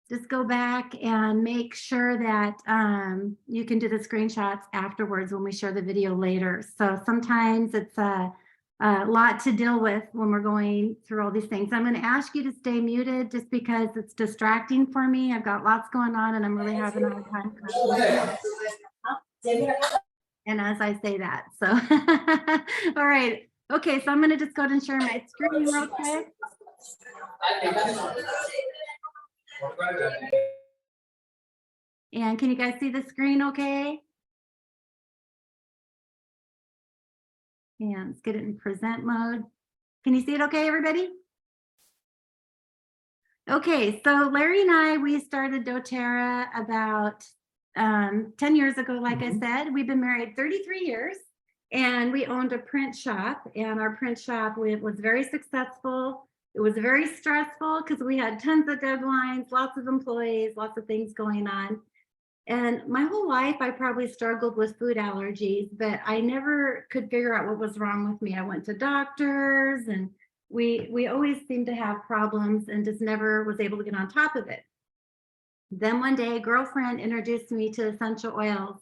just go back and make sure that you can do the screenshots afterwards when we share the video later. So sometimes it's a lot to deal with when we're going through all these things. I'm going to ask you to stay muted just because it's distracting for me. I've got lots going on and I'm really having a hard time concentrating. And as I say that, so all right. Okay, so I'm going to just go ahead and share my screen real quick. And can you guys see the screen okay? And let's get it in present mode. Can you see it okay, everybody? Okay, so Larry and I, we started doTERRA about 10 years ago, like I said. We've been married 33 years and we owned a print shop, and our print shop was very successful. It was very stressful because we had tons of deadlines, lots of employees, lots of things going on. And my whole life, I probably struggled with food allergies, but I never could figure out what was wrong with me. I went to doctors and we always seemed to have problems and just never was able to get on top of it. Then one day, a girlfriend introduced me to essential oils.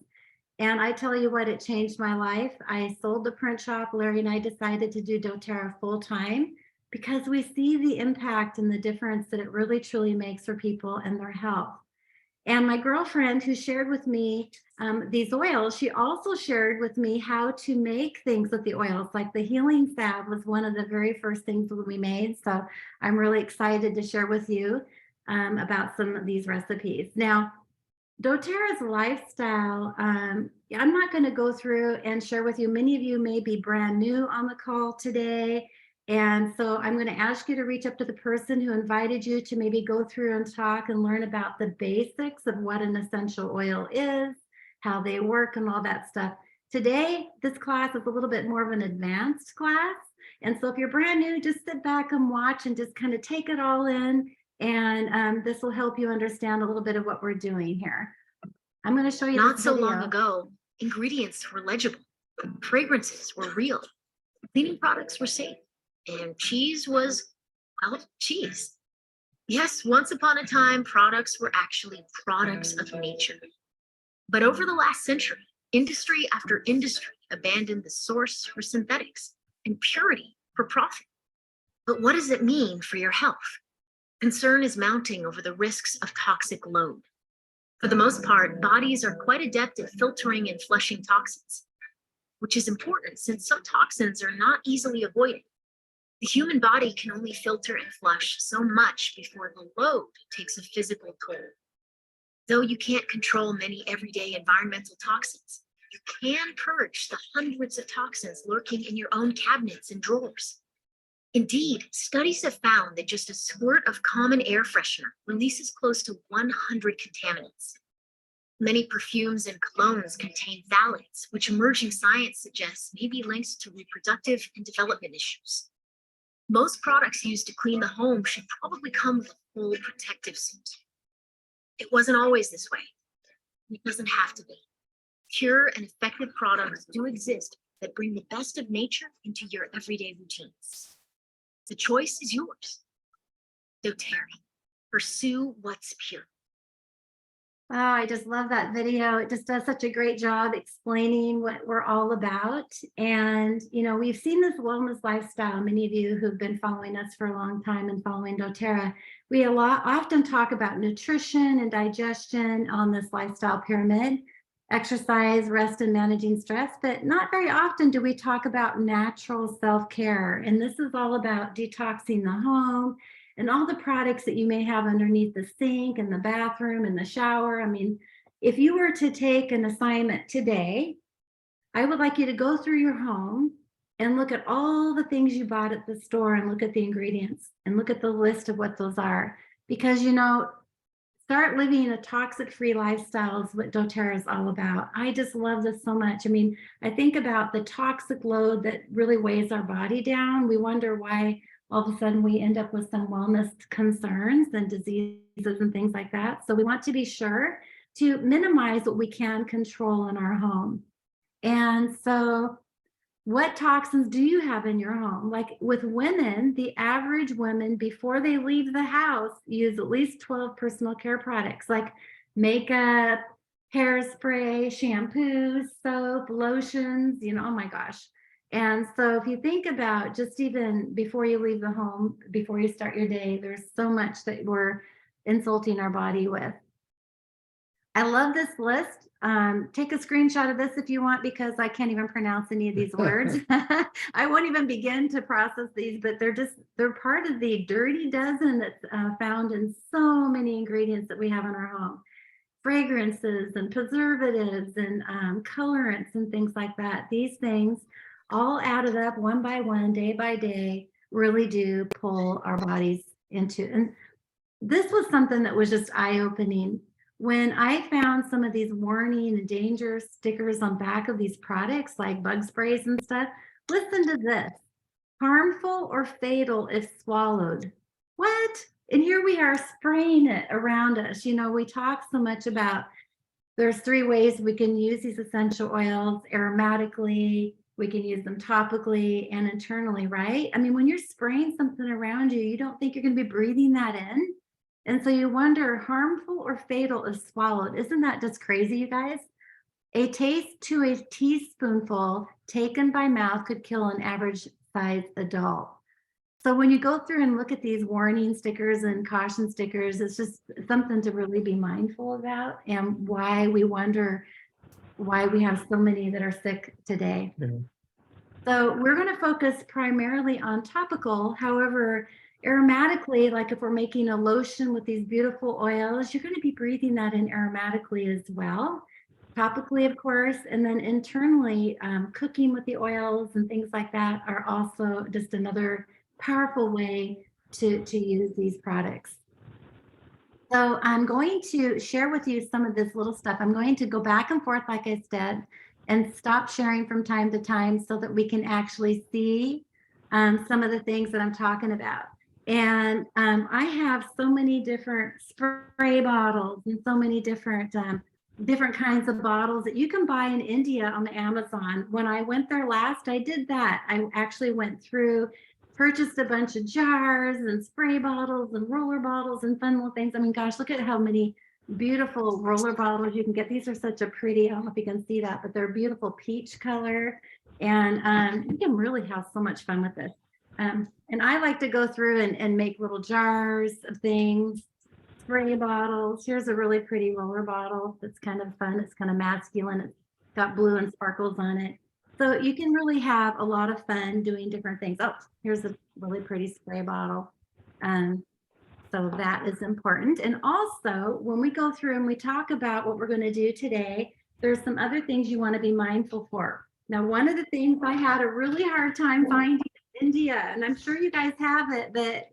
And I tell you what, it changed my life. I sold the print shop. Larry and I decided to do doTERRA full time because we see the impact and the difference that it really truly makes for people and their health. And my girlfriend who shared with me these oils, she also shared with me how to make things with the oils, like the healing salve was one of the very first things that we made. So I'm really excited to share with you about some of these recipes. Now, doTERRA's lifestyle, I'm not going to go through and share with you. Many of you may be brand new on the call today. And so I'm going to ask you to reach up to the person who invited you to maybe go through and talk and learn about the basics of what an essential oil is, how they work, and all that stuff. Today, this class is a little bit more of an advanced class. And so if you're brand new, just sit back and watch and just kind of take it all in. And this will help you understand a little bit of what we're doing here. I'm going to show you Not so long ago, ingredients were legible, fragrances were real, cleaning products were safe, and cheese was, well, cheese. Yes, once upon a time, products were actually products of nature. But over the last century, industry after industry abandoned the source for synthetics and purity for profit. But what does it mean for your health? Concern is mounting over the risks of toxic load. For the most part, bodies are quite adept at filtering and flushing toxins, which is important since some toxins are not easily avoided. The human body can only filter and flush so much before the load takes a physical toll. Though you can't control many everyday environmental toxins, you can purge the hundreds of toxins lurking in your own cabinets and drawers. Indeed, studies have found that just a squirt of common air freshener releases close to 100 contaminants. Many perfumes and colognes contain phthalates, which emerging science suggests may be linked to reproductive and development issues. Most products used to clean the home should probably come with a full protective suit. It wasn't always this way. It doesn't have to be. Pure and effective products do exist that bring the best of nature into your everyday routines. The choice is yours. doTERRA. Pursue what's pure. Oh, I just love that video. It just does such a great job explaining what we're all about. And, you know, we've seen this wellness lifestyle. Many of you who've been following us for a long time and following doTERRA, we often talk about nutrition and digestion on this lifestyle pyramid, exercise, rest, and managing stress. But not very often do we talk about natural self-care. And this is all about detoxing the home, and all the products that you may have underneath the sink and the bathroom and the shower. I mean, if you were to take an assignment today, I would like you to go through your home and look at all the things you bought at the store and look at the ingredients and look at the list of what those are. Because, you know, start living a toxic-free lifestyle is what doTERRA is all about. I just love this so much. I mean, I think about the toxic load that really weighs our body down. We wonder why all of a sudden we end up with some wellness concerns and diseases and things like that. So we want to be sure to minimize what we can control in our home. And so what toxins do you have in your home? Like with women, the average woman before they leave the house use at least 12 personal care products like makeup, hairspray, shampoo, soap, lotions, oh my gosh. And so if you think about just even before you leave the home, before you start your day, there's so much that we're insulting our body with. I love this list. Take a screenshot of this if you want, because I can't even pronounce any of these words. I won't even begin to process these, but they're part of the dirty dozen that's found in so many ingredients that we have in our home. Fragrances and preservatives and colorants and things like that. These things all added up one by one, day by day, really do pull our bodies into. And this was something that was just eye-opening when I found some of these warning and danger stickers on back of these products like bug sprays and stuff. Listen to this: harmful or fatal if swallowed. What? And here we are spraying it around us. We talk so much about there's 3 ways we can use these essential oils: aromatically, we can use them topically, and internally, right? I mean, when you're spraying something around you, you don't think you're going to be breathing that in. And so you wonder, harmful or fatal if swallowed. Isn't that just crazy, you guys? A taste to a teaspoonful taken by mouth could kill an average sized adult. So when you go through and look at these warning stickers and caution stickers, it's just something to really be mindful about, and why we wonder why we have so many that are sick today. So we're going to focus primarily on topical. However, aromatically, like if we're making a lotion with these beautiful oils, you're going to be breathing that in aromatically as well. Topically, of course, and then internally, cooking with the oils and things like that are also just another powerful way to use these products. So I'm going to share with you some of this little stuff. I'm going to go back and forth, like I said, and stop sharing from time to time so that we can actually see some of the things that I'm talking about. And I have so many different spray bottles and so many different kinds of bottles that you can buy in India on the Amazon. When I went there last, I did that. I actually went through, purchased a bunch of jars and spray bottles and roller bottles and fun little things. I mean, gosh, look at how many beautiful roller bottles you can get. These are such a pretty, I don't know if you can see that, but they're beautiful peach color. And you can really have so much fun with this. And I like to go through and make little jars of things, spray bottles. Here's a really pretty roller bottle that's kind of fun. It's kind of masculine. It's got blue and sparkles on it. So you can really have a lot of fun doing different things. Oh, here's a really pretty spray bottle. So that is important. And also, when we go through and we talk about what we're going to do today, there's some other things you want to be mindful for. Now, one of the things I had a really hard time finding in India, and I'm sure you guys have it, but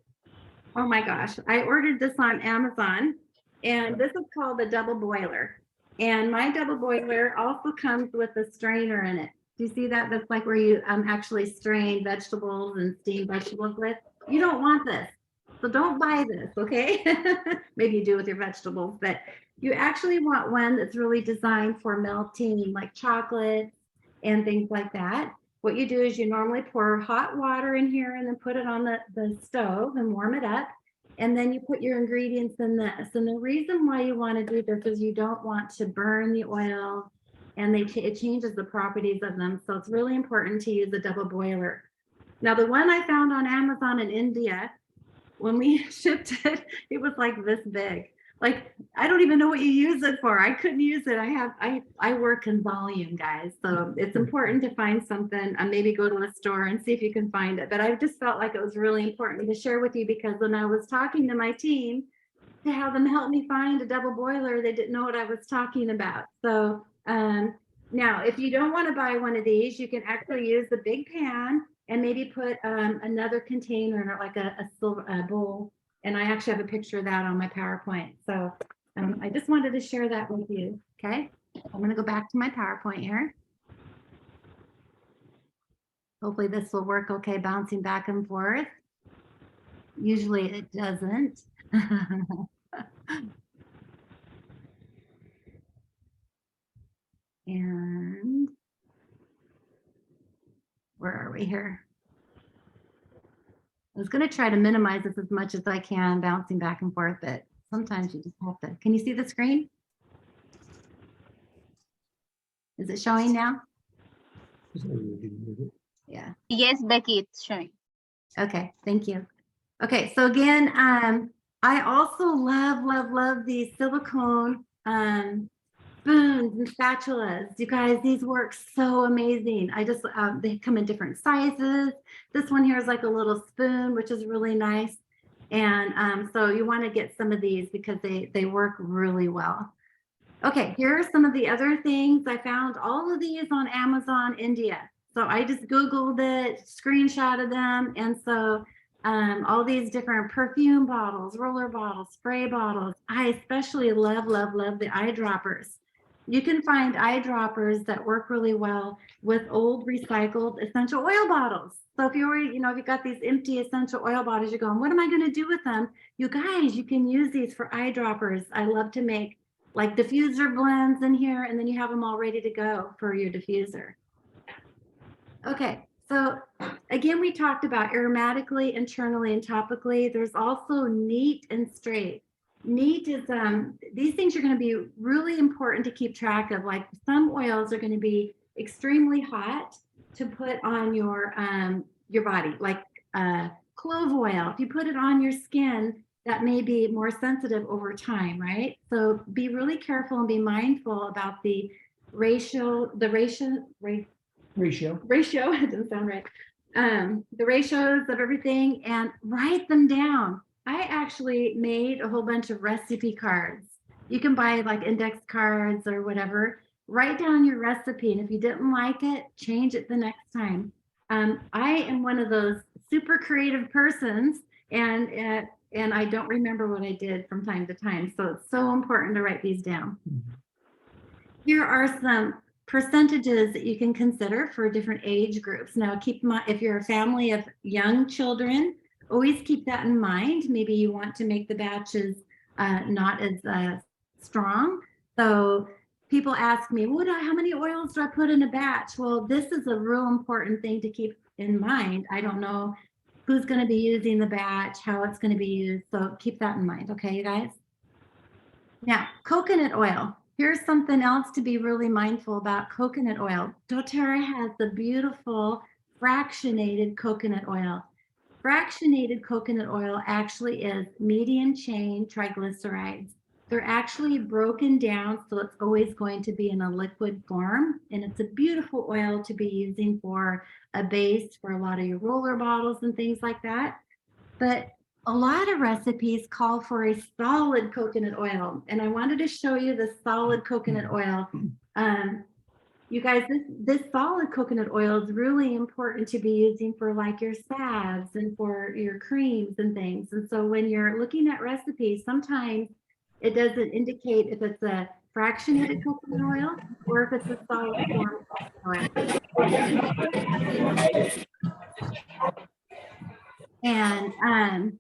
oh my gosh, I ordered this on Amazon, and this is called the double boiler. And my double boiler also comes with a strainer in it. Do you see that? That's like where you actually strain vegetables and steam vegetables with. You don't want this. So don't buy this, okay? Maybe you do with your vegetables, but you actually want one that's really designed for melting like chocolate and things like that. What you do is you normally pour hot water in here and then put it on the stove and warm it up. And then you put your ingredients in this. And the reason why you want to do this is you don't want to burn the oil, and it changes the properties of them. So it's really important to use a double boiler. Now, the one I found on Amazon in India, when we shipped it, it was like this big. Like, I don't even know what you use it for. I couldn't use it. I work in volume, guys. So it's important to find something, maybe go to a store and see if you can find it. But I just felt like it was really important to share with you, because when I was talking to my team to have them help me find a double boiler, they didn't know what I was talking about. So now, if you don't want to buy one of these, you can actually use the big pan and maybe put another container, like a silver bowl. And I actually have a picture of that on my PowerPoint. So I just wanted to share that with you. Okay, I'm going to go back to my PowerPoint here. Hopefully this will work okay, bouncing back and forth. Usually it doesn't. And where are we here? I was going to try to minimize this as much as I can, bouncing back and forth, but sometimes you just have to. Can you see the screen? Is it showing now? Yeah. Yes, Becky, it's showing. Okay, thank you. Okay, so again, I also love these silicone spoons and spatulas. You guys, these work so amazing. I just, they come in different sizes. This one here is like a little spoon, which is really nice. And so you want to get some of these because they work really well. Okay, here are some of the other things. I found all of these on Amazon India. So I just Googled it, screenshotted them. And so all these different perfume bottles, roller bottles, spray bottles. I especially love the eyedroppers. You can find eyedroppers that work really well with old recycled essential oil bottles. So if you're, if you've got these empty essential oil bottles, you're going, what am I going to do with them? You guys, you can use these for eyedroppers. I love to make like diffuser blends in here, and then you have them all ready to go for your diffuser. Okay, so again, we talked about aromatically, internally, and topically. There's also neat and straight. Neat is, these things are going to be really important to keep track of. Like some oils are going to be extremely hot to put on your body, like clove oil. If you put it on your skin, that may be more sensitive over time, right? So be really careful and be mindful about the ratio, it doesn't sound right. The ratios of everything, and write them down. I actually made a whole bunch of recipe cards. You can buy like index cards or whatever. Write down your recipe, and if you didn't like it, change it the next time. I am one of those super creative persons, and I don't remember what I did from time to time. So it's so important to write these down. Here are some percentages that you can consider for different age groups. Now, keep in mind, if you're a family of young children, always keep that in mind. Maybe you want to make the batches not as strong. So people ask me, how many oils do I put in a batch? Well, this is a real important thing to keep in mind. I don't know who's going to be using the batch, how it's going to be used. So keep that in mind. Okay, you guys? Now, coconut oil. Here's something else to be really mindful about coconut oil. doTERRA has the beautiful fractionated coconut oil. Fractionated coconut oil actually is medium chain triglycerides. They're actually broken down, so it's always going to be in a liquid form. And it's a beautiful oil to be using for a base for a lot of your roller bottles and things like that. But a lot of recipes call for a solid coconut oil. And I wanted to show you the solid coconut oil. You guys, this solid coconut oil is really important to be using for like your salves and for your creams and things. And so when you're looking at recipes, sometimes it doesn't indicate if it's a fractionated coconut oil or if it's a solid form coconut oil. And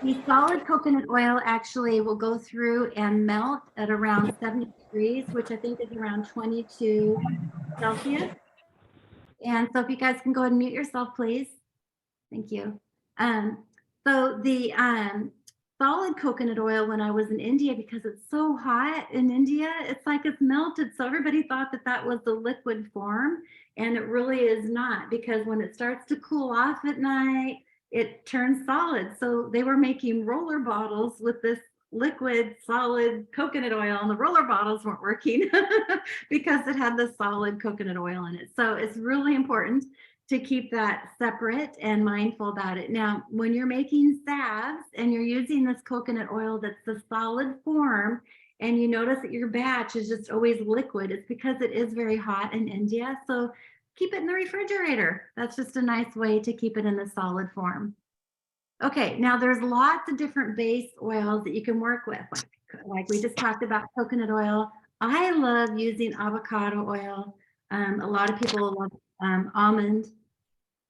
the solid coconut oil actually will go through and melt at around 70 degrees, which I think is around 22 Celsius. And so if you guys can go ahead and mute yourself, please. Thank you. So the solid coconut oil, when I was in India, because it's so hot in India, it's like it's melted. So everybody thought that that was the liquid form, and it really is not, because when it starts to cool off at night, it turns solid. So they were making roller bottles with this liquid solid coconut oil, and the roller bottles weren't working because it had the solid coconut oil in it. So it's really important to keep that separate and mindful about it. Now, when you're making salves and you're using this coconut oil that's the solid form, and you notice that your batch is just always liquid, it's because it is very hot in India. So keep it in the refrigerator. That's just a nice way to keep it in the solid form. Okay, now there's lots of different base oils that you can work with. Like we just talked about coconut oil. I love using avocado oil. A lot of people love almond.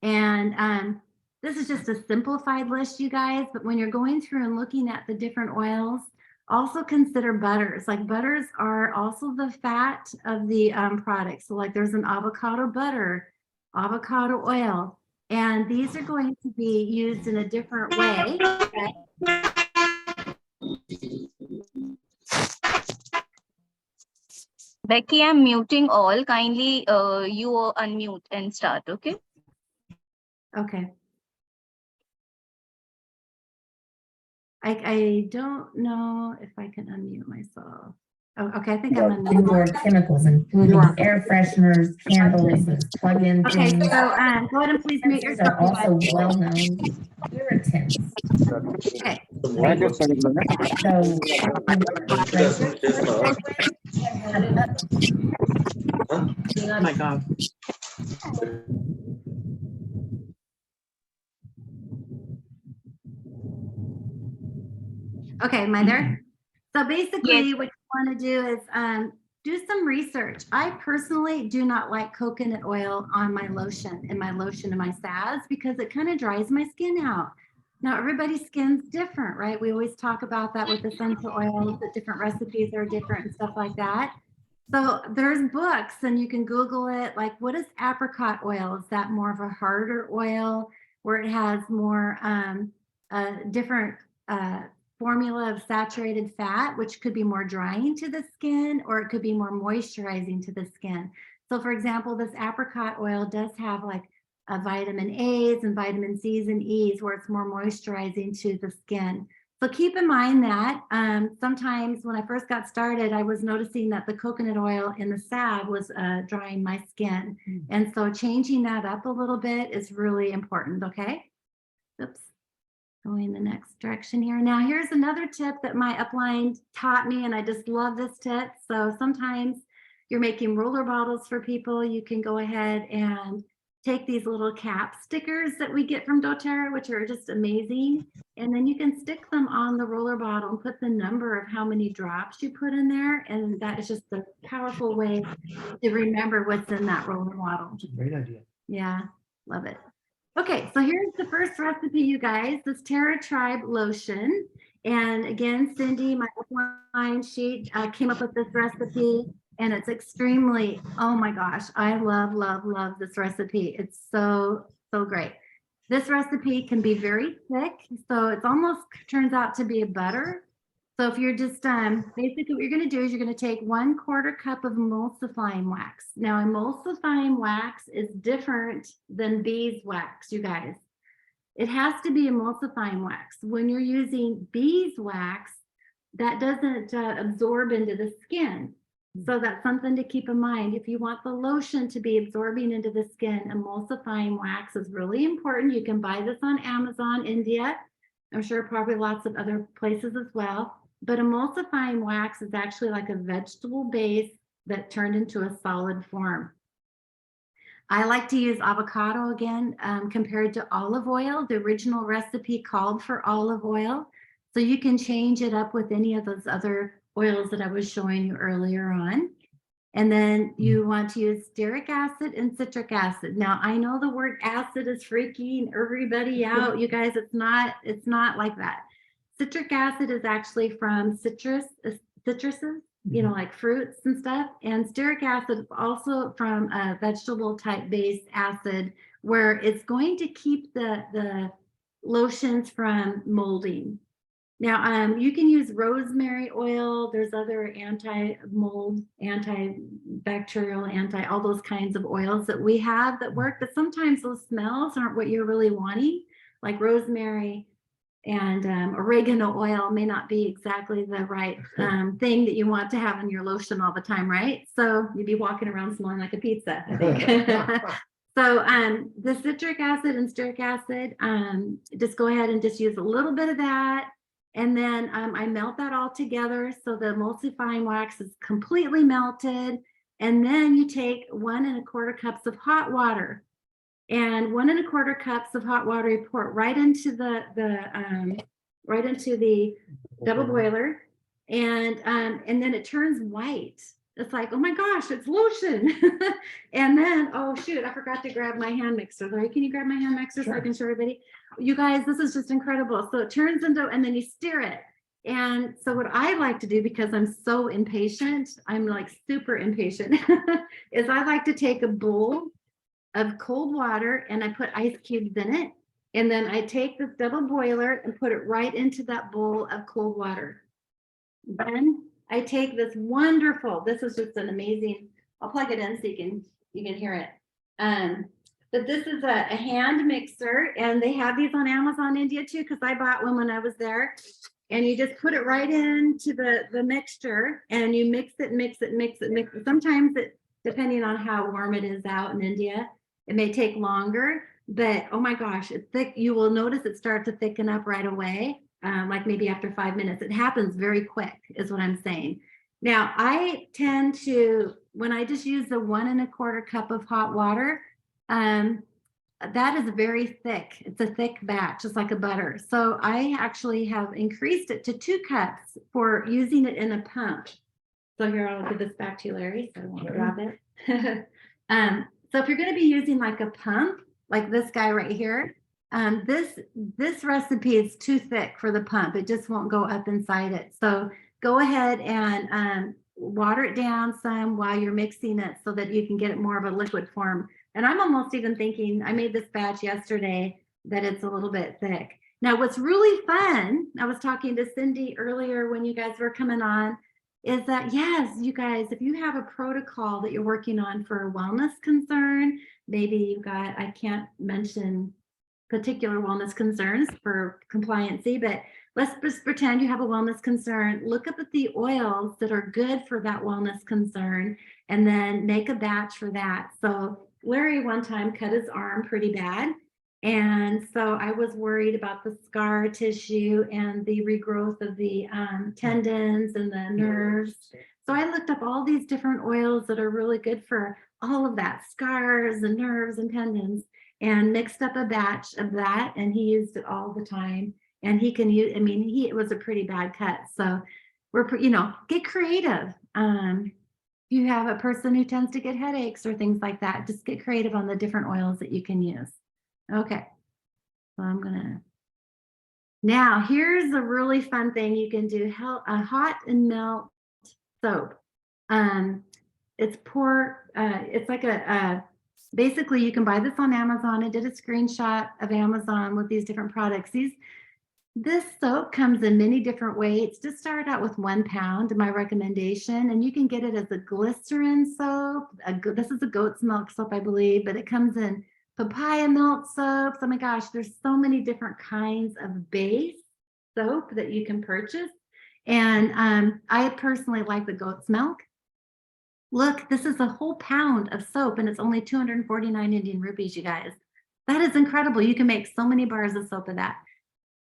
And this is just a simplified list, you guys, but when you're going through and looking at the different oils, Also consider butters. Like butters are also the fat of the product. So like there's an avocado butter, avocado oil, and these are going to be used in a different way. Becky, I'm muting all. Kindly you unmute and start, okay? Okay. I don't know if I can unmute myself. Oh, okay, I think I'm unmuted. Indoor chemicals, including air fresheners, candles, those plug-in Okay, things. so go ahead and please mute These yourself. are also well-known irritants. Okay. Oh my God. Okay, am I there? So basically Yes. what you want to do is do some research. I personally do not like coconut oil on my lotion and my salves because it kind of dries my skin out. Now everybody's skin's different, right? We always talk about that with essential oils, that different recipes are different and stuff like that. So there's books and you can Google it. Like, what is apricot oil? Is that more of a harder oil where it has more different formula of saturated fat, which could be more drying to the skin or it could be more moisturizing to the skin. So for example, this apricot oil does have like vitamin A's and vitamin C's and E's where it's more moisturizing to the skin. So keep in mind that sometimes when I first got started, I was noticing that the coconut oil in the salve was drying my skin. And so changing that up a little bit is really important, okay? Oops, going the next direction here. Now here's another tip that my upline taught me, and I just love this tip. So sometimes you're making roller bottles for people, you can go ahead and take these little cap stickers that we get from doTERRA, which are just amazing. And then you can stick them on the roller bottle and put the number of how many drops you put in there. And that is just a powerful way to remember what's in that roller bottle. That's a great idea. Yeah, love it. Okay, so here's the first recipe, you guys, this Terra Tribe lotion. And again, Cindy, my upline, she came up with this recipe. And it's extremely, oh my gosh, I love, love, love this recipe. It's so, so great. This recipe can be very thick, so it's almost turns out to be a butter. So if you're just, basically what you're gonna do is you're gonna take 1/4 cup of emulsifying wax. Now emulsifying wax is different than beeswax, you guys. It has to be emulsifying wax. When you're using beeswax, that doesn't absorb into the skin. So that's something to keep in mind. If you want the lotion to be absorbing into the skin, emulsifying wax is really important. You can buy this on Amazon, India. I'm sure probably lots of other places as well. But emulsifying wax is actually like a vegetable base that turned into a solid form. I like to use avocado again compared to olive oil. The original recipe called for olive oil. So you can change it up with any of those other oils that I was showing you earlier on. And then you want to use stearic acid and citric acid. Now I know the word acid is freaking everybody out. You guys, it's not like that. Citric acid is actually from citruses, you know, like fruits and stuff. And stearic acid is also from a vegetable type based acid where it's going to keep the lotions from molding. Now, you can use rosemary oil. There's other anti-mold, antibacterial, all those kinds of oils that we have that work, but sometimes those smells aren't what you're really wanting. Like rosemary and oregano oil may not be exactly the right thing that you want to have in your lotion all the time, right? So you'd be walking around smelling like a pizza, I think. So the citric acid and stearic acid, just go ahead and just use a little bit of that. And then I melt that all together. So the emulsifying wax is completely melted. And then you take 1 1/4 cups of hot water. And 1 1/4 cups of hot water you pour right into the double boiler. And then it turns white. It's like, oh my gosh, it's lotion. And then, oh shoot, I forgot to grab my hand mixer. Larry, can you grab my hand mixer so I can show everybody? You guys, this is just incredible. So it turns into, and then you stir it. And so what I like to do, because I'm so impatient, I'm like super impatient, is I like to take a bowl of cold water and I put ice cubes in it. And then I take this double boiler and put it right into that bowl of cold water. Then I take this wonderful, this is just an amazing, I'll plug it in so you can hear it. But this is a hand mixer, and they have these on Amazon India too, because I bought one when I was there. And you just put it right into the mixture and you mix it, mix it, mix it, mix it. Sometimes it, depending on how warm it is out in India, it may take longer, but oh my gosh, it's thick. You will notice it start to thicken up right away. Like maybe after 5 minutes. It happens very quick, is what I'm saying. Now, I tend to, when I just use the 1 1/4 cup of hot water, that is very thick. It's a thick batch, just like a butter. So I actually have increased it to 2 cups for using it in a pump. So here, I'll give this back to you, Larry, so I won't grab it. So if you're going to be using like a pump, like this guy right here, this recipe is too thick for the pump. It just won't go up inside it. So go ahead and water it down some while you're mixing it so that you can get it more of a liquid form. And I'm almost even thinking, I made this batch yesterday, that it's a little bit thick. Now, what's really fun, I was talking to Cindy earlier when you guys were coming on, is that, yes, you guys, if you have a protocol that you're working on for a wellness concern, maybe you've got, I can't mention particular wellness concerns for compliancy, but let's just pretend you have a wellness concern. Look up at the oils that are good for that wellness concern and then make a batch for that. So Larry one time cut his arm pretty bad. And so I was worried about the scar tissue and the regrowth of the tendons and the nerves. So I looked up all these different oils that are really good for all of that, scars and nerves and tendons, and mixed up a batch of that. And he used it all the time. And he can use, I mean, it was a pretty bad cut. So we're, get creative. You have a person who tends to get headaches or things like that, just get creative on the different oils that you can use. Okay, so now here's a really fun thing you can do, a hot and melt soap. It's like basically you can buy this on Amazon. I did a screenshot of Amazon with these different products. This soap comes in many different weights. Just start out with 1 pound, my recommendation, and you can get it as a glycerin soap. This is a goat's milk soap, I believe, but it comes in papaya milk soaps. Oh my gosh, there's so many different kinds of base soap that you can purchase. And I personally like the goat's milk. Look, this is a whole pound of soap and it's only 249 Indian rupees, you guys. That is incredible. You can make so many bars of soap of that.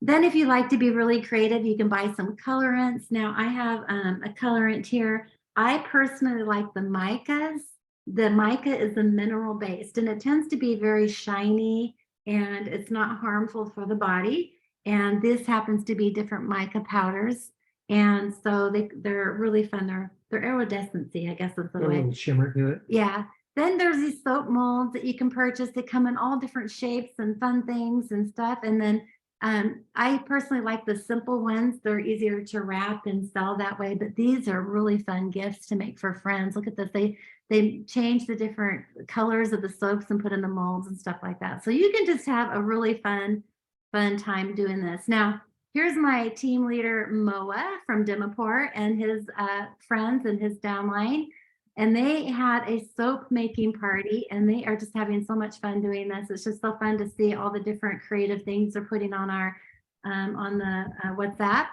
Then if you like to be really creative, you can buy some colorants. Now I have a colorant here. I personally like the micas. The mica is a mineral based and it tends to be very shiny and it's not harmful for the body. And this happens to be different mica powders. And so they're really fun. They're iridescency, I guess is the way. A little shimmer to it. Yeah. Then there's these soap molds that you can purchase. They come in all different shapes and fun things and stuff. And then I personally like the simple ones. They're easier to wrap and sell that way, but these are really fun gifts to make for friends. Look at this. They change the different colors of the soaps and put in the molds and stuff like that. So you can just have a really fun time doing this. Now, here's my team leader, Moa from Dimapur, and his friends and his downline. And they had a soap making party and they are just having so much fun doing this. It's just so fun to see all the different creative things they're putting on our on the WhatsApp.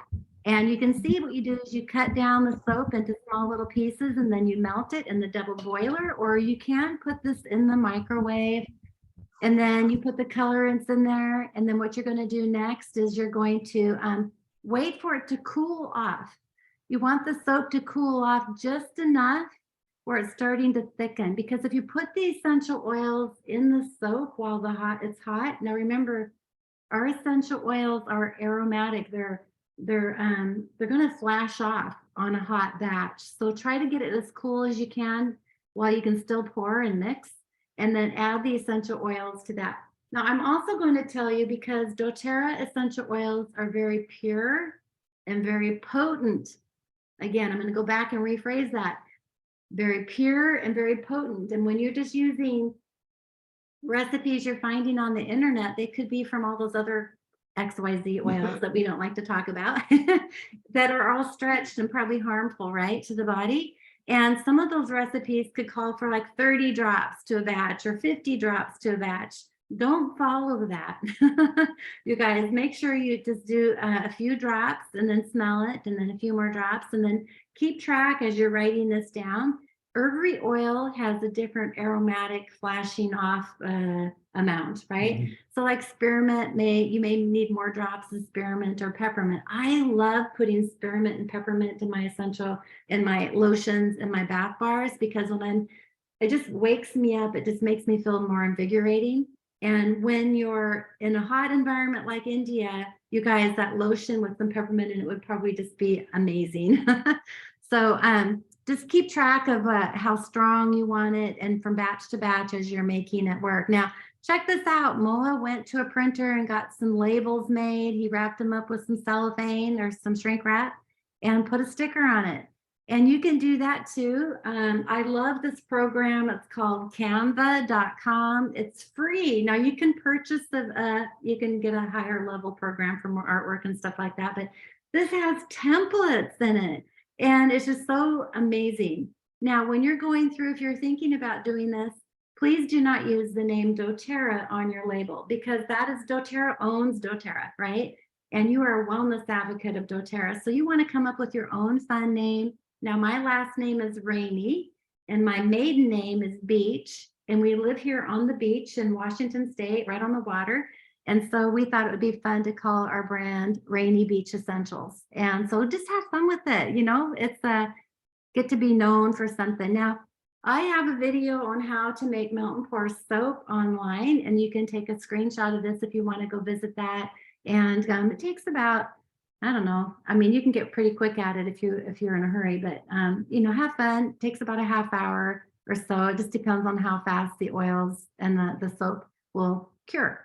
And you can see what you do is you cut down the soap into small little pieces and then you melt it in the double boiler, or you can put this in the microwave and then you put the colorants in there. And then what you're going to do next is you're going to wait for it to cool off. You want the soap to cool off just enough where it's starting to thicken, because if you put the essential oils in the soap while it's hot, now remember, our essential oils are aromatic. They're going to flash off on a hot batch. So try to get it as cool as you can while you can still pour and mix, and then add the essential oils to that. Now, I'm also going to tell you, because doTERRA essential oils are very pure, and very potent. Again, I'm going to go back and rephrase that. Very pure and very potent. And when you're just using recipes you're finding on the internet, they could be from all those other XYZ oils that we don't like to talk about that are all stretched and probably harmful, right, to the body. And some of those recipes could call for like 30 drops to a batch or 50 drops to a batch. Don't follow that. You guys, make sure you just do a few drops and then smell it, and then a few more drops, and then keep track as you're writing this down. Every oil has a different aromatic flashing off amount, right? So like spearmint, you may need more drops of spearmint or peppermint. I love putting spearmint and peppermint in my lotions and my bath bars, because it just wakes me up. It just makes me feel more invigorating. And when you're in a hot environment like India, you guys, that lotion with some peppermint in it would probably just be amazing. So just keep track of how strong you want it, and from batch to batch as you're making it work. Now, check this out. Moa went to a printer and got some labels made. He wrapped them up with some cellophane or some shrink wrap and put a sticker on it. And you can do that too. I love this program. It's called canva.com. It's free. Now you can purchase you can get a higher level program for more artwork and stuff like that, but this has templates in it. And it's just so amazing. Now, when you're going through, if you're thinking about doing this, please do not use the name doTERRA on your label, because that is doTERRA owns doTERRA, right? And you are a wellness advocate of doTERRA. So you want to come up with your own fun name. Now, my last name is Raney and my maiden name is Beach. And we live here on the beach in Washington State, right on the water. And so we thought it would be fun to call our brand Rainy Beach Essentials. And so just have fun with it. It's get to be known for something. Now, I have a video on how to make melt and pour soap online, and you can take a screenshot of this if you want to go visit that. And it takes about, I don't know. I mean, you can get pretty quick at it if you're in a hurry, but have fun. It takes about a half hour or so. It just depends on how fast the oils and the soap will cure.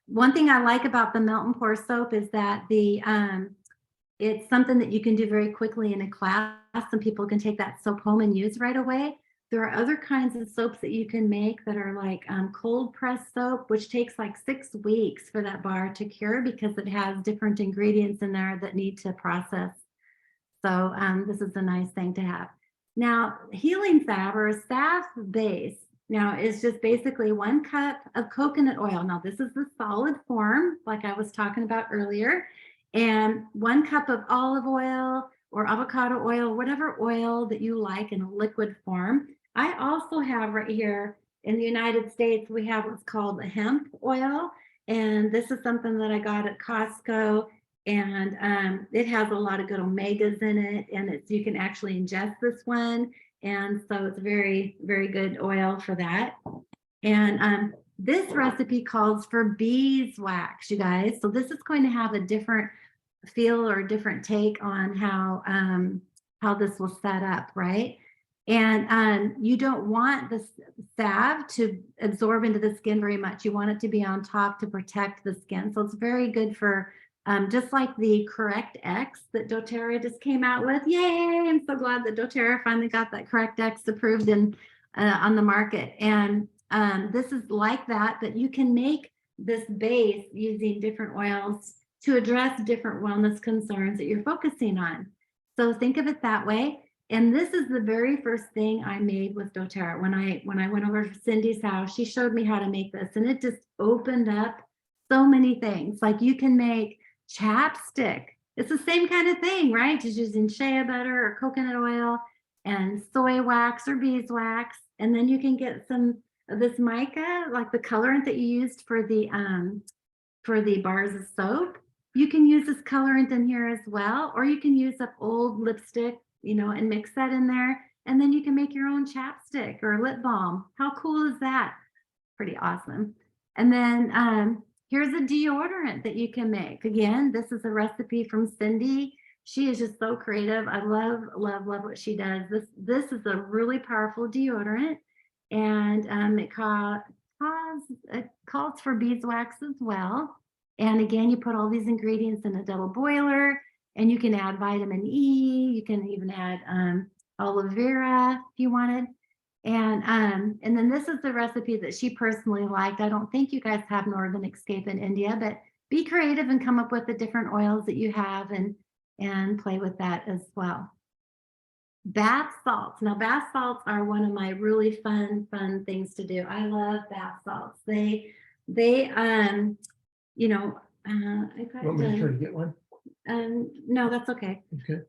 One thing I like about the melt and pour soap is that it's something that you can do very quickly in a class. Some people can take that soap home and use right away. There are other kinds of soaps that you can make that are like cold press soap, which takes like 6 weeks for that bar to cure, because it has different ingredients in there that need to process. So this is a nice thing to have. Now, healing salve, or a salve base, now is just basically 1 cup of coconut oil. Now, this is the solid form, like I was talking about earlier, and 1 cup of olive oil or avocado oil, whatever oil that you like in a liquid form. I also have right here in the United States, we have what's called a hemp oil. And this is something that I got at Costco. And it has a lot of good omegas in it. And you can actually ingest this one. And so it's very, very good oil for that. And this recipe calls for beeswax, you guys. So this is going to have a different feel or a different take on how this will set up, right? And you don't want the salve to absorb into the skin very much. You want it to be on top to protect the skin. So it's very good for just like the Correct X that doTERRA just came out with. Yay! I'm so glad that doTERRA finally got that Correct X approved on the market. And this is like that, but you can make this base using different oils to address different wellness concerns that you're focusing on. So think of it that way. And this is the very first thing I made with doTERRA. When I went over to Cindy's house, she showed me how to make this, and it just opened up so many things. Like you can make chapstick. It's the same kind of thing, right? Just using shea butter or coconut oil and soy wax or beeswax. And then you can get some of this mica, like the colorant that you used for the bars of soap. You can use this colorant in here as well, or you can use up old lipstick, and mix that in there. And then you can make your own chapstick or lip balm. How cool is that? Pretty awesome. And then here's a deodorant that you can make. Again, this is a recipe from Cindy. She is just so creative. I love, love, love what she does. This is a really powerful deodorant, and it calls for beeswax as well. And again, you put all these ingredients in a double boiler, and you can add vitamin E. You can even add aloe vera if you wanted. And then this is the recipe that she personally liked. I don't think you guys have Northern Escape in India, but be creative and come up with the different oils that you have and play with that as well. Bath salts. Now, bath salts are one of my really fun things to do. I love bath salts. They you know, I got Want me to try to to, get one? no, that's okay. Okay.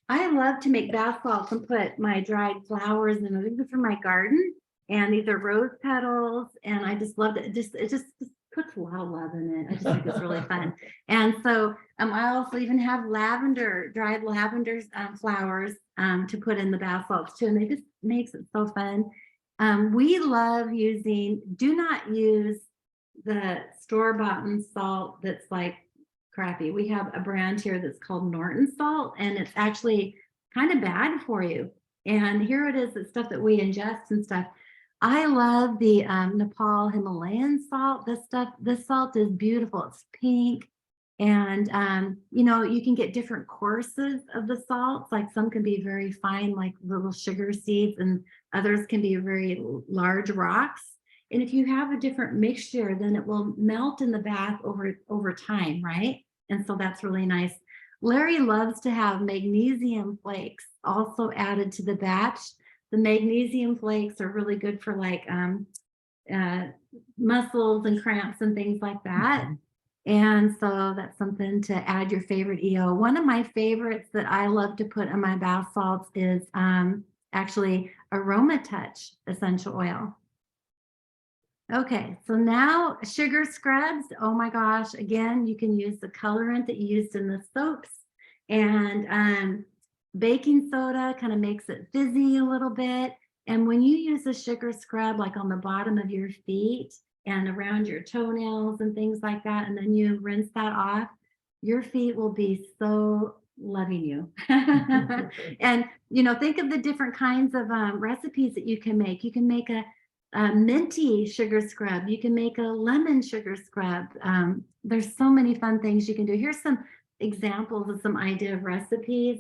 I love to make bath salts and put my dried flowers in it from my garden. And these are rose petals. And I just love it. It just puts a lot of love in it. I just think it's really fun. And so I also even have dried lavender flowers to put in the bath salts too. And it just makes it so fun. We love do not use the store-bought salt that's like crappy. We have a brand here that's called Norton salt, and it's actually kind of bad for you. And here it is, the stuff that we ingest and stuff. I love the Nepal Himalayan salt. This salt is beautiful. It's pink. And you can get different courses of the salts. Like some can be very fine, like little sugar seeds, and others can be very large rocks. And if you have a different mixture, then it will melt in the bath over time, right? And so that's really nice. Larry loves to have magnesium flakes also added to the batch. The magnesium flakes are really good for like muscles and cramps and things like that. And so that's something to add your favorite EO. One of my favorites that I love to put in my bath salts is actually Aromatouch essential oil. Okay, so now sugar scrubs. Oh my gosh, again, you can use the colorant that you used in the soaps, and baking soda kind of makes it fizzy a little bit. And when you use a sugar scrub, like on the bottom of your feet and around your toenails and things like that, and then you rinse that off, your feet will be so loving you. And think of the different kinds of recipes that you can make. You can make a minty sugar scrub. You can make a lemon sugar scrub. There's so many fun things you can do. Here's some examples of some idea of recipes.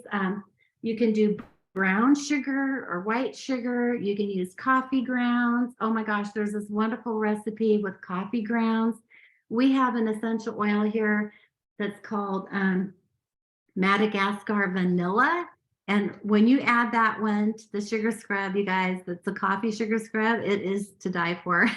You can do brown sugar or white sugar. You can use coffee grounds. Oh my gosh, there's this wonderful recipe with coffee grounds. We have an essential oil here that's called Madagascar vanilla. And when you add that one to the sugar scrub, you guys, that's a coffee sugar scrub, it is to die for.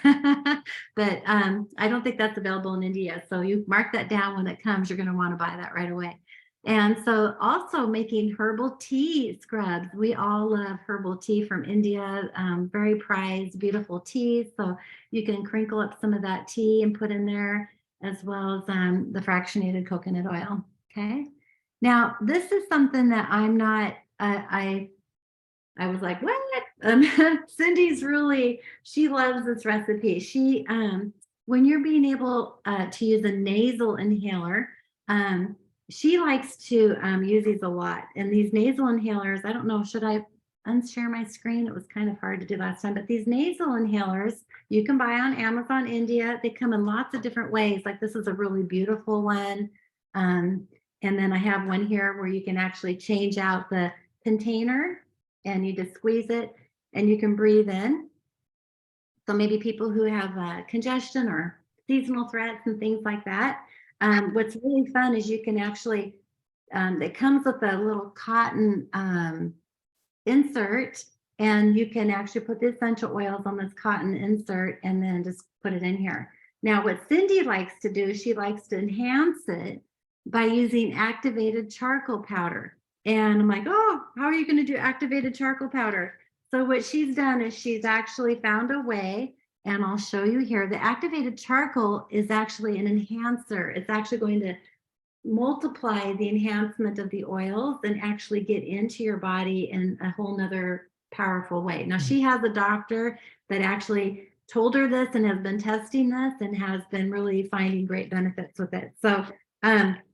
But I don't think that's available in India. So you mark that down when it comes, you're going to want to buy that right away. And so also making herbal tea scrubs. We all love herbal tea from India, very prized, beautiful tea. So you can crinkle up some of that tea and put in there, as well as the fractionated coconut oil. Okay. Now, this is something that I'm not, I was like, what? Cindy's she loves this recipe. She, when you're being able to use a nasal inhaler, she likes to use these a lot. And these nasal inhalers, I don't know, should I unshare my screen? It was kind of hard to do last time, but these nasal inhalers, you can buy on Amazon India. They come in lots of different ways. Like this is a really beautiful one. And then I have one here where you can actually change out the container and you just squeeze it and you can breathe in. So maybe people who have congestion or seasonal threats and things like that. What's really fun is you can actually, it comes with a little cotton insert, and you can actually put the essential oils on this cotton insert and then just put it in here. Now, what Cindy likes to do, she likes to enhance it by using activated charcoal powder. And I'm like, oh, how are you going to do activated charcoal powder? So what she's done is she's actually found a way, and I'll show you here. The activated charcoal is actually an enhancer. It's actually going to multiply the enhancement of the oils and actually get into your body in a whole nother powerful way. Now, she has a doctor that actually told her this and has been testing this and has been really finding great benefits with it. So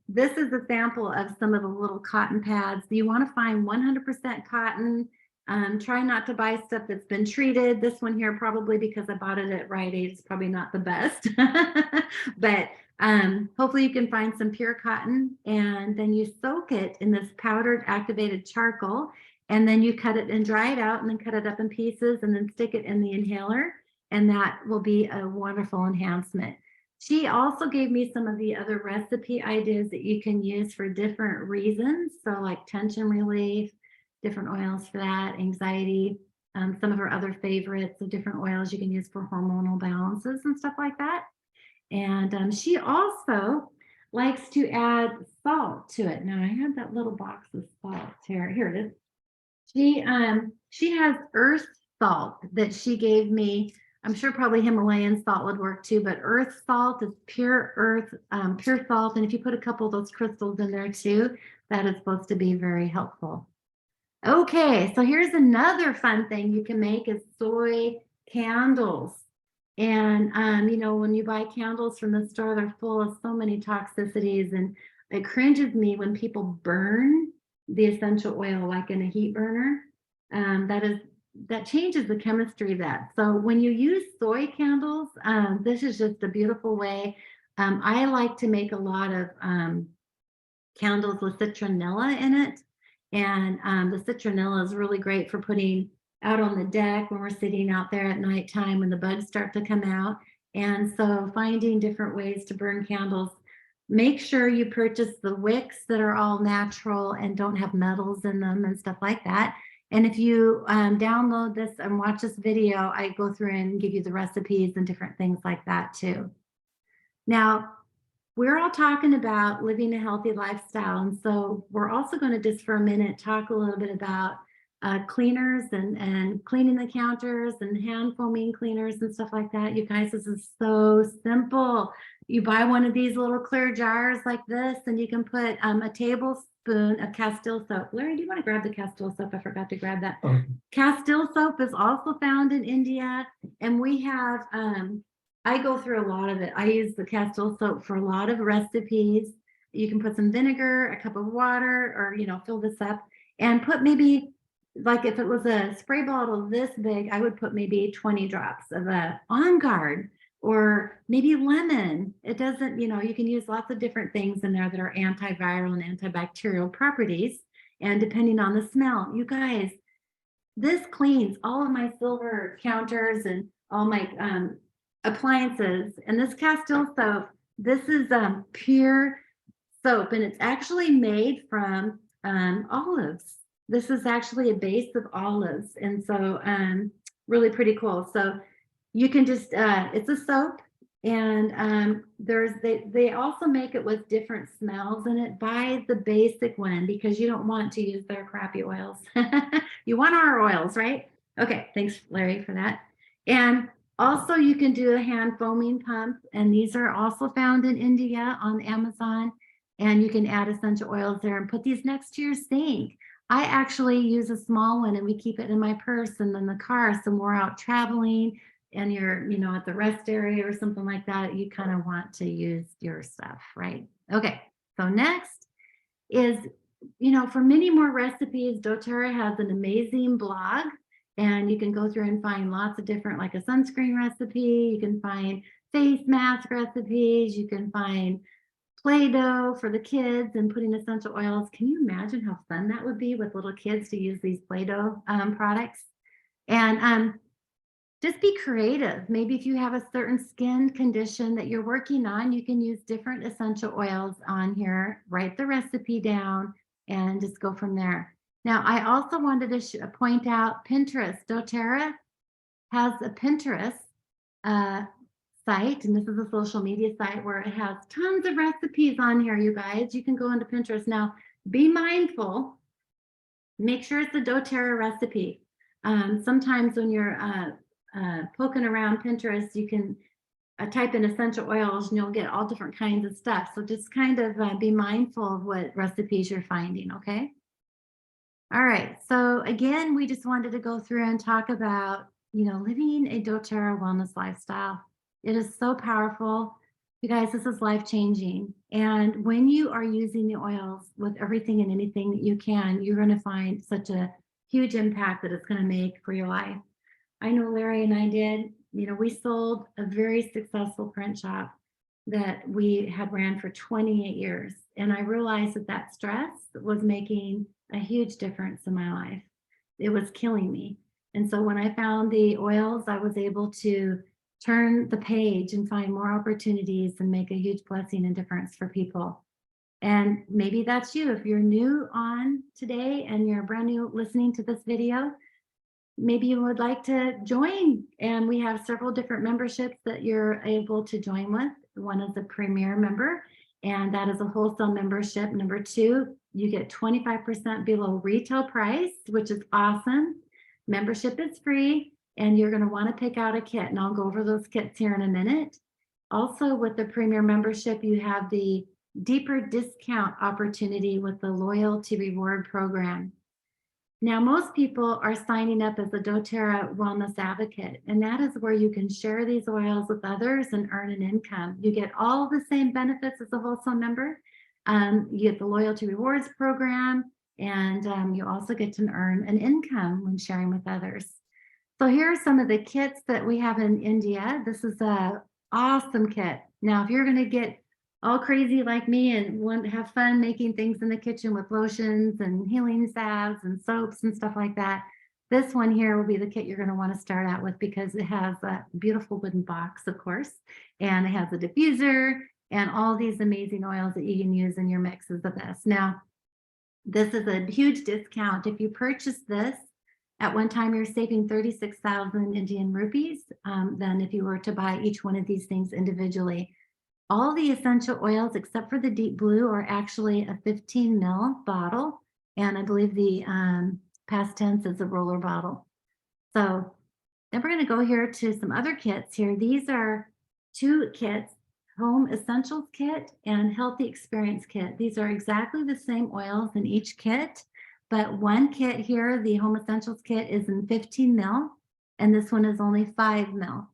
this is a sample of some of the little cotton pads. You want to find 100% cotton. Try not to buy stuff that's been treated. This one here, probably because I bought it at Rite Aid, is probably not the best. But Hopefully you can find some pure cotton, and then you soak it in this powdered activated charcoal, and then you cut it and dry it out, and then cut it up in pieces, and then stick it in the inhaler, and that will be a wonderful enhancement. She also gave me some of the other recipe ideas that you can use for different reasons. So like tension relief, different oils for that, anxiety, some of her other favorites of different oils you can use for hormonal balances and stuff like that. And she also likes to add salt to it. Now I have that little box of salt here. Here it is. She has earth salt that she gave me. I'm sure probably Himalayan salt would work too, but earth salt is pure earth, pure salt. And if you put a couple of those crystals in there too, that is supposed to be very helpful. Okay, so here's another fun thing you can make is soy candles. And you know, when you buy candles from the store, they're full of so many toxicities, and it cringes me when people burn the essential oil like in a heat burner. That changes the chemistry of that. So when you use soy candles, this is just a beautiful way. I like to make a lot of candles with citronella in it. And the citronella is really great for putting out on the deck when we're sitting out there at nighttime when the bugs start to come out. And so finding different ways to burn candles, make sure you purchase the wicks that are all natural and don't have metals in them and stuff like that. And if you download this and watch this video, I go through and give you the recipes and different things like that too. Now, we're all talking about living a healthy lifestyle. And so we're also going to just for a minute talk a little bit about cleaners and cleaning the counters and hand foaming cleaners and stuff like that. You guys, this is so simple. You buy one of these little clear jars like this, and you can put a tablespoon of Castile soap. Larry, do you want to grab the Castile soap? I forgot to grab that. Okay. Castile soap is also found in India, and we have I go through a lot of it. I use the Castile soap for a lot of recipes. You can put some vinegar, a cup of water, or, you know, fill this up and put maybe, like if it was a spray bottle this big, I would put maybe 20 drops of On Guard or maybe lemon. It doesn't, you know, you can use lots of different things in there that are antiviral and antibacterial properties. And depending on the smell, you guys, this cleans all of my silver counters and all my appliances. And this Castile soap, this is pure soap, and it's actually made from olives. This is actually a base of olives, and so really pretty cool. So you can just it's a soap, and they also make it with different smells in it. Buy the basic one because you don't want to use their crappy oils. You want our oils, right? Okay, thanks Larry for that. And also, you can do a hand foaming pump, and these are also found in India on Amazon. And you can add essential oils there and put these next to your sink. I actually use a small one, and we keep it in my purse and in the car. So when we're out traveling and you're, you know, at the rest area or something like that, you kind of want to use your stuff, right? Okay, so next is, you know, for many more recipes, doTERRA has an amazing blog. And you can go through and find lots of different, like a sunscreen recipe. You can find face mask recipes. You can find Play-Doh for the kids and putting essential oils. Can you imagine how fun that would be with little kids to use these Play-Doh products? And just be creative. Maybe if you have a certain skin condition that you're working on, you can use different essential oils on here. Write the recipe down and just go from there. Now, I also wanted to point out Pinterest. doTERRA has a Pinterest site, and this is a social media site where it has tons of recipes on here, you guys. You can go into Pinterest. Now, be mindful. Make sure it's a doTERRA recipe. Sometimes when you're poking around Pinterest, you can type in essential oils and you'll get all different kinds of stuff. So just kind of be mindful of what recipes you're finding, okay? All right, so again, we just wanted to go through and talk about, you know, living a doTERRA wellness lifestyle. It is so powerful. You guys, this is life-changing. And when you are using the oils with everything and anything that you can, you're going to find such a huge impact that it's going to make for your life. I know Larry and I did, you know, we sold a very successful print shop. that we had ran for 28 years. And I realized that that stress was making a huge difference in my life. It was killing me. And so when I found the oils, I was able to turn the page and find more opportunities and make a huge blessing and difference for people. And maybe that's you. If you're new on today and you're brand new listening to this video, maybe you would like to join. And we have several different memberships that you're able to join with. One is a premier member, and that is a wholesale membership. Number two, you get 25% below retail price, which is awesome. Membership is free, and you're going to want to pick out a kit, and I'll go over those kits here in a minute. Also, with the premier membership, you have the deeper discount opportunity with the loyalty reward program. Now, most people are signing up as a doTERRA wellness advocate, and that is where you can share these oils with others and earn an income. You get all the same benefits as a wholesale member. You get the loyalty rewards program, and you also get to earn an income when sharing with others. So here are some of the kits that we have in India. This is a awesome kit. Now, if you're going to get all crazy like me and want to have fun making things in the kitchen with lotions and healing salves and soaps and stuff like that, this one here will be the kit you're going to want to start out with, because it has a beautiful wooden box, of course, and it has a diffuser and all these amazing oils that you can use in your mixes of this. Now, this is a huge discount. If you purchase this, at one time you're saving 36,000 Indian rupees than if you were to buy each one of these things individually. All the essential oils, except for the deep blue, are actually a 15 ml bottle. And I believe the past tense is a roller bottle. So then we're going to go here to some other kits here. These are two kits, Home Essentials Kit and Healthy Experience Kit. These are exactly the same oils in each kit, but one kit here, the Home Essentials Kit, is in 15 ml, and this one is only 5 ml.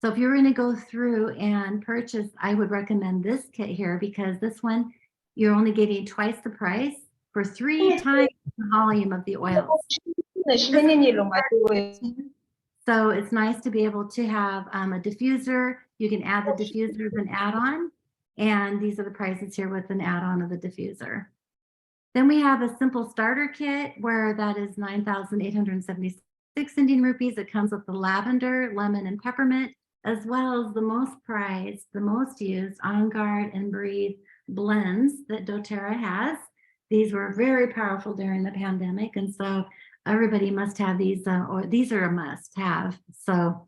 So if you're going to go through and purchase, I would recommend this kit here, because this one, you're only getting twice the price for 3 times the volume of the oils. So it's nice to be able to have a diffuser. You can add the diffuser as an add-on, and these are the prices here with an add-on of the diffuser. Then we have a simple starter kit, where that is 9,876 Indian rupees. It comes with the lavender, lemon, and peppermint, as well as the most prized, the most used On Guard and Breathe blends that doTERRA has. These were very powerful during the pandemic, and so everybody must have these, or these are a must have. So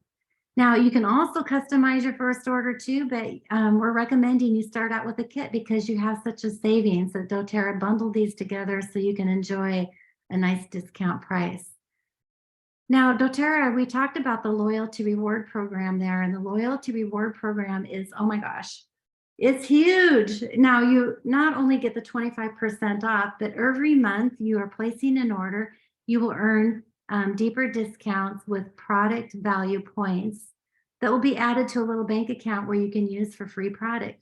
now you can also customize your first order too, but we're recommending you start out with a kit, because you have such a savings that doTERRA bundled these together so you can enjoy a nice discount price. Now, doTERRA, we talked about the loyalty reward program there, and the loyalty reward program is, oh my gosh, it's huge. Now, you not only get the 25% off, but every month you are placing an order, you will earn deeper discounts with product value points that will be added to a little bank account where you can use for free product.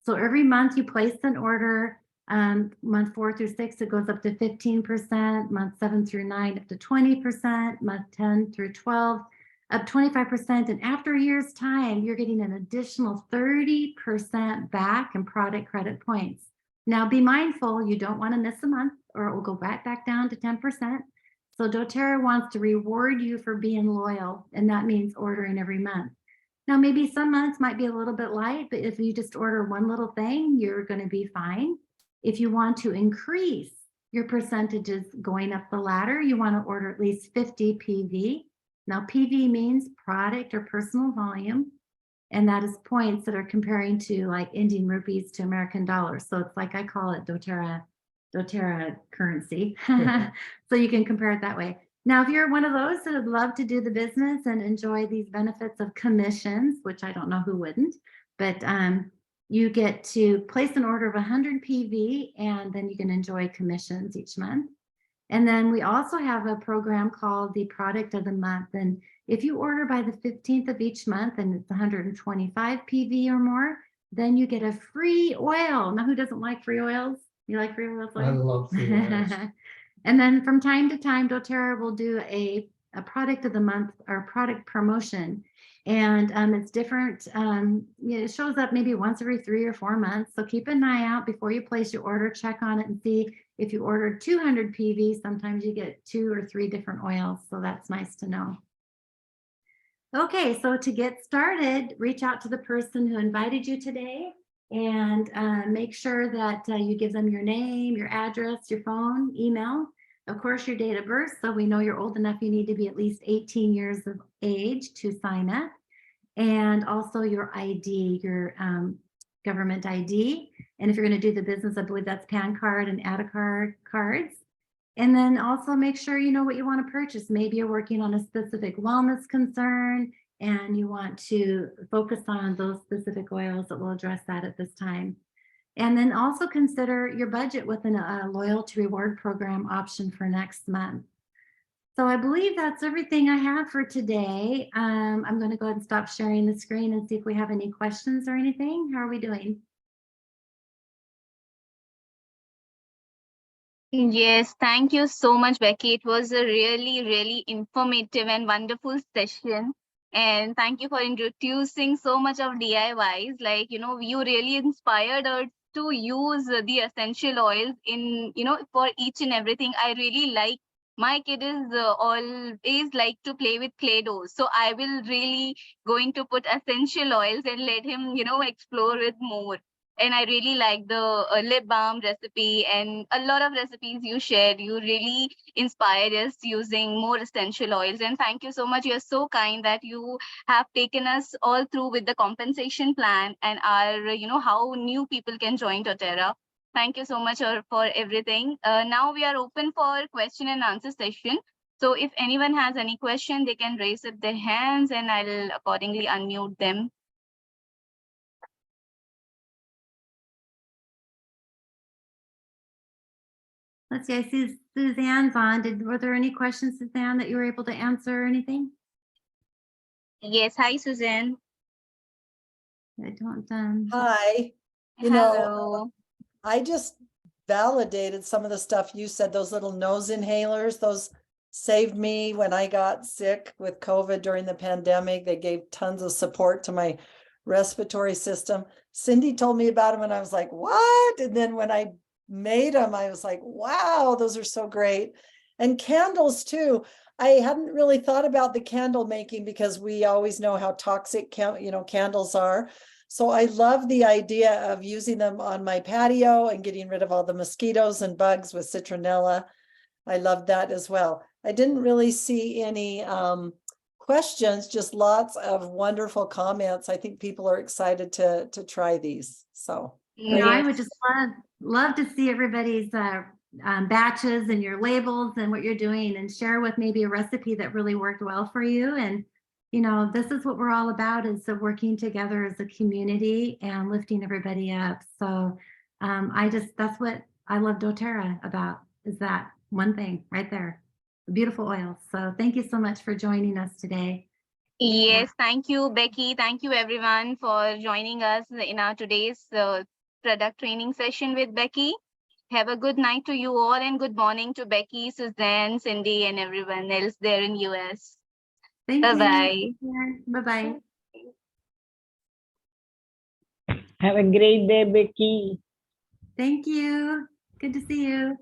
So every month you place an order, month 4 through 6, it goes up to 15%, month 7 through 9, up to 20%, month 10 through 12, up 25. And after a year's time, you're getting an additional 30% back in product credit points. Now, be mindful, you don't want to miss a month, or it will go right back down to 10%. So doTERRA wants to reward you for being loyal, and that means ordering every month. Now, maybe some months might be a little bit light, but if you just order one little thing, you're going to be fine. If you want to increase your percentages going up the ladder, you want to order at least 50 PV. Now, PV means product or personal volume, and that is points that are comparing to like Indian rupees to American dollars. So it's like, I call it doTERRA currency. So you can compare it that way. Now, if you're one of those that would love to do the business and enjoy these benefits of commissions, which I don't know who wouldn't, but you get to place an order of 100 PV, and then you can enjoy commissions each month. And then we also have a program called the Product of the Month. And if you order by the 15th of each month and it's 125 PV or more, then you get a free oil. Now, who doesn't like free oils? You like free oils? I love free oils. And then from time to time, doTERRA will do a product of the month or product promotion. And it's different. It shows up maybe once every 3 or 4 months. So keep an eye out before you place your order. Check on it and see if you ordered 200 PV. Sometimes you get 2 or 3 different oils. So that's nice to know. Okay, so to get started, reach out to the person who invited you today and make sure that you give them your name, your address, your phone, email, of course, your date of birth. So we know you're old enough, you need to be at least 18 years of age to sign up. And also your ID, your government ID. And if you're going to do the business, I believe that's PAN card and ADA cards. And then also make sure you know what you want to purchase. Maybe you're working on a specific wellness concern and you want to focus on those specific oils that will address that at this time. And then also consider your budget with a loyalty reward program option for next month. So I believe that's everything I have for today. I'm going to go ahead and stop sharing the screen and see if we have any questions or anything. How are we doing? Yes, thank you so much, Becky. It was a really, really informative and wonderful session. And thank you for introducing so much of DIYs. Like, you know, you really inspired us to use the essential oils in, you know, for each and everything. I really like, my kid is always like to play with Play-Doh. So I will really going to put essential oils and let him, you know, explore with more. And I really like the lip balm recipe and a lot of recipes you shared. You really inspired us using more essential oils. And thank you so much. You're so kind that you have taken us all through with the compensation plan and our, you know, how new people can join doTERRA. Thank you so much for everything. Now we are open for question and answer session. So if anyone has any question, they can raise up their hands and I'll accordingly unmute them. Let's see, I see Suzanne's on. Were there any questions, Suzanne, that you were able to answer or anything? Yes, hi, Suzanne. I don't. Hi, you know, Hello. I just validated some of the stuff you said, those little nose inhalers, those saved me when I got sick with COVID during the pandemic. They gave tons of support to my respiratory system. Cindy told me about them and I was like, what? And then when I made them, I was like, wow, those are so great. And candles too. I hadn't really thought about the candle making because we always know how toxic, candles are. So I love the idea of using them on my patio and getting rid of all the mosquitoes and bugs with citronella. I love that as well. I didn't really see any questions, just lots of wonderful comments. I think people are excited to try these. So I would just love to see everybody's batches and your labels and what you're doing and share with maybe a recipe that really worked well for you. And you know, this is what we're all about, is working together as a community and lifting everybody up. So that's what I love doTERRA about, is that one thing right there, the beautiful oils. So thank you so much for joining us today. Yes, thank you, Becky. Thank you, everyone, for joining us in our today's product training session with Becky. Have a good night to you all and good morning to Becky, Suzanne, Cindy, and everyone else there in US. Thank Bye-bye. you. Bye-bye. Have a great day, Becky. Thank you. Good to see you.